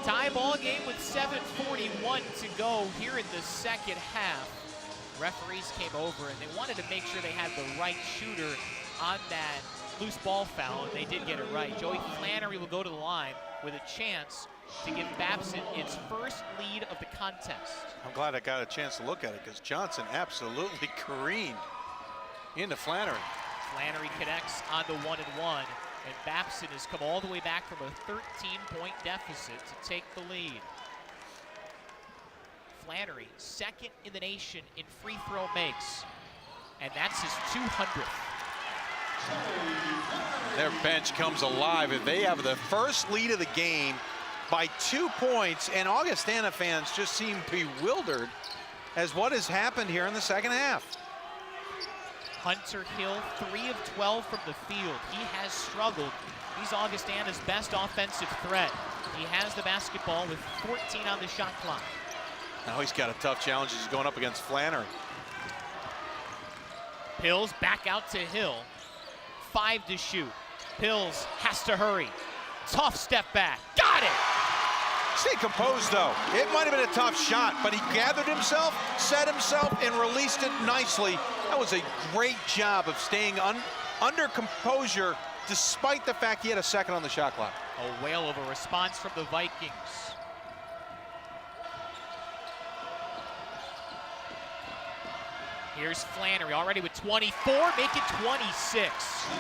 Tie ball game with 7:41 to go here in the second half. Referees came over and they wanted to make sure they had the right shooter on that loose ball foul, and they did get it right. Joey Flannery will go to the line with a chance to give Babson its first lead of the contest. I'm glad I got a chance to look at it because Johnson absolutely careened into Flannery. Flannery connects on the 1-and-1, and Babson has come all the way back from a 13-point deficit to take the lead. Flannery, second in the nation in free throw makes, and that's his 200th. Their bench comes alive, and they have the first lead of the game by 2 points, and Augustana fans just seem bewildered as what has happened here in the second half. Hunter Hill, 3 of 12 from the field. He has struggled. He's Augustana's best offensive threat. He has the basketball with 14 on the shot clock. Now he's got a tough challenge. He's going up against Flannery. Pills back out to Hill. 5 to shoot. Pills has to hurry. Tough step back. Got it! Stay composed, though. It might have been a tough shot, but he gathered himself, set himself, and released it nicely. That was a great job of staying under composure despite the fact he had a second on the shot clock. A whale of a response from the Vikings. Here's Flannery already with 24, make it 26.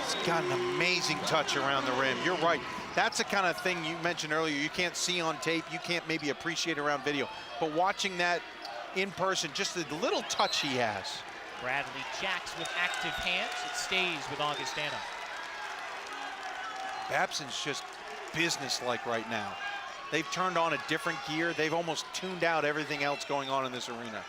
He's got an amazing touch around the rim. You're right. That's the kind of thing you mentioned earlier. You can't see on tape. You can't maybe appreciate around video. But watching that in person, just the little touch he has. Bradley Jacks with active hands. It stays with Augustana. Babson's just businesslike right now. They've turned on a different gear. They've almost tuned out everything else going on in this arena.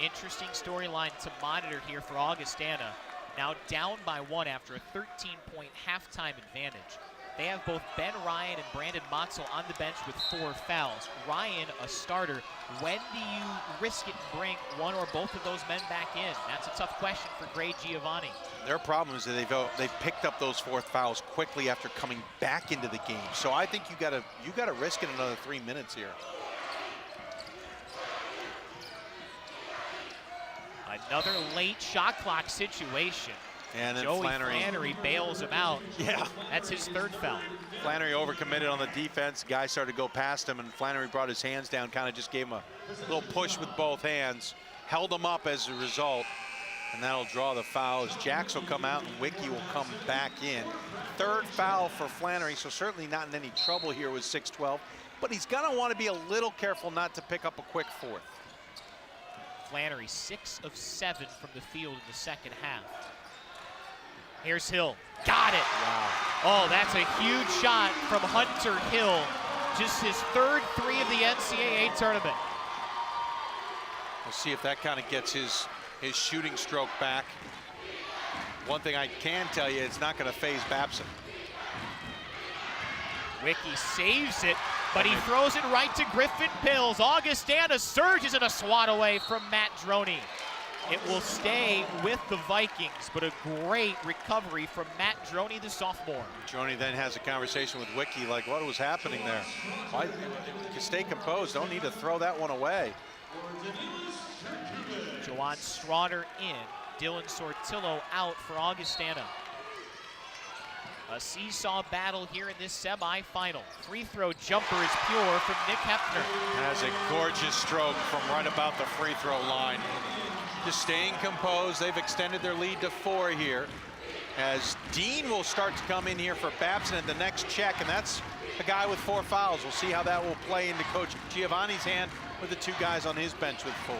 Interesting storyline to monitor here for Augustana. Now down by 1 after a 13-point halftime advantage. They have both Ben Ryan and Brandon Motzel on the bench with 4 fouls. Ryan, a starter. When do you risk it and bring one or both of those men back in? That's a tough question for Gray Giovanni. Their problem is that they've picked up those 4th fouls quickly after coming back into the game. So I think you gotta risk it another 3 minutes here. Another late shot clock situation. And then Joey Flannery bails him out. Yeah. That's his 3rd foul. Flannery overcommitted on the defense. Guy started to go past him, and Flannery brought his hands down, kind of just gave him a little push with both hands, held him up as a result, and that'll draw the foul as Jacks will come out and Wiki will come back in. 3rd foul for Flannery, so certainly not in any trouble here with 6-12, but he's gonna want to be a little careful not to pick up a quick 4th. Flannery 6 of 7 from the field in the second half. Here's Hill, got it. Wow. Oh, that's a huge shot from Hunter Hill. Just his 3rd 3 of the NCAA tournament. We'll see if that kind of gets his shooting stroke back. One thing I can tell you, it's not going to phase Babson. Wiki saves it, but he throws it right to Griffin Pills. Augustana surges in a swat away from Matt Droney. It will stay with the Vikings, but a great recovery from Matt Droney, the sophomore. Droney then has a conversation with Wiki, like, what was happening there? Why, stay composed, don't need to throw that one away. Juwan Strawner in, Dylan Sortillo out for Augustana. A seesaw battle here in this semifinal. Free throw jumper is pure from Nick Hefner. Has a gorgeous stroke from right about the free throw line. Just staying composed. They've extended their lead to 4 here. As Dean will start to come in here for Babson at the next check, and that's a guy with 4 fouls. We'll see how that will play into Coach Giovanni's hand with the 2 guys on his bench with 4.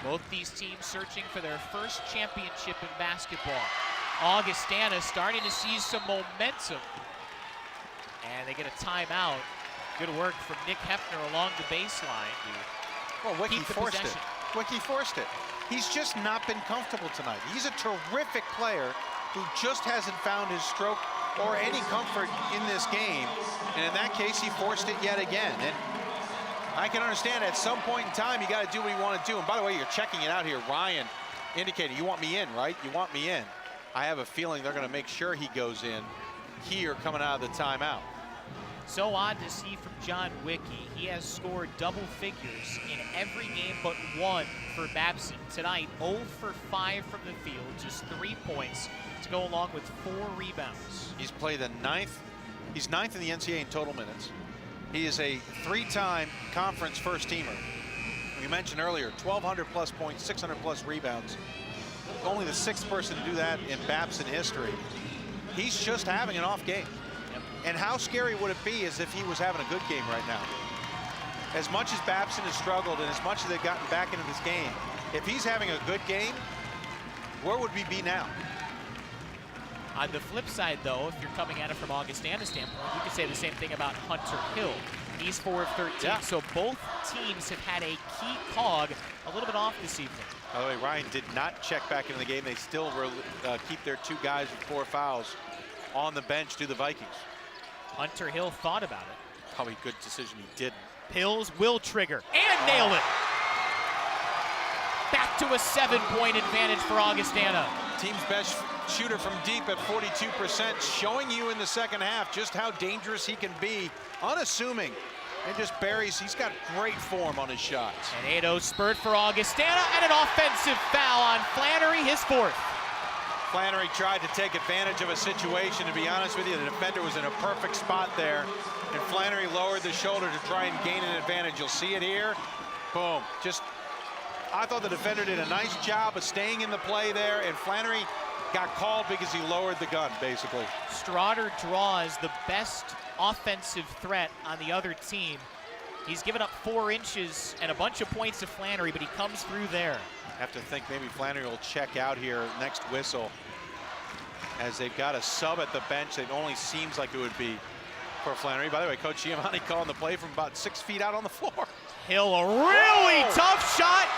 Both these teams searching for their first championship in basketball. Augustana starting to see some momentum. And they get a timeout. Good work from Nick Hefner along the baseline. Well, Wiki forced it. Wiki forced it. He's just not been comfortable tonight. He's a terrific player who just hasn't found his stroke or any comfort in this game. And in that case, he forced it yet again. And I can understand at some point in time, you got to do what you want to do. And by the way, you're checking it out here. Ryan indicated, you want me in, right? You want me in. I have a feeling they're going to make sure he goes in here coming out of the timeout. So odd to see from John Wicke. He has scored double figures in every game but one for Babson. Tonight, 0 for 5 from the field, just 3 points to go along with 4 rebounds. He's played the 9th. He's 9th in the NCAA in total minutes. He is a 3-time conference first teamer. We mentioned earlier, 1,200 plus points, 600 plus rebounds. Only the 6th person to do that in Babson history. He's just having an off game. And how scary would it be as if he was having a good game right now? As much as Babson has struggled and as much as they've gotten back into this game, if he's having a good game, where would we be now? On the flip side, though, if you're coming at it from Augustana's standpoint, we could say the same thing about Hunter Hill. He's 4 of 13, yeah. So both teams have had a key cog a little bit off this evening. By the way, Ryan did not check back into the game. They still keep their 2 guys with 4 fouls on the bench to the Vikings. Hunter Hill thought about it. Probably a good decision he didn't. Hills will trigger and nail it. Back to a 7-point advantage for Augustana. Team's best shooter from deep at 42%, showing you in the second half just how dangerous he can be, unassuming, and just buries. He's got great form on his shots. An 8-0 spurt for Augustana and an offensive foul on Flannery, his 4th. Flannery tried to take advantage of a situation. To be honest with you, the defender was in a perfect spot there, and Flannery lowered the shoulder to try and gain an advantage. You'll see it here. Boom. I thought the defender did a nice job of staying in the play there, and Flannery got called because he lowered the gun, basically. Strotter draws the best offensive threat on the other team. He's given up 4 inches and a bunch of points to Flannery, but he comes through there. Have to think maybe Flannery will check out here next whistle, as they've got a sub at the bench. It only seems like it would be for Flannery. By the way, Coach Giamatti calling the play from about 6 feet out on the floor. Hill, a really tough shot.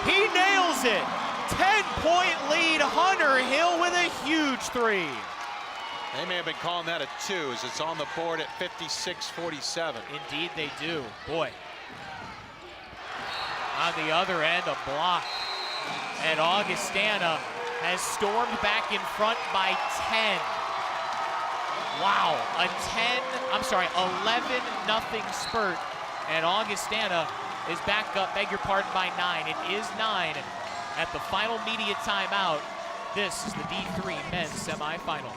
He nails it. 10-point lead, Hunter Hill with a huge 3. They may have been calling that a 2 as it's on the board at 56-47. Indeed they do. Boy. On the other end, a block. And Augustana has stormed back in front by 10. Wow, 11-0 spurt. And Augustana is back up, beg your pardon, by 9. It is 9 at the final media timeout. This is the D3 men's semifinal.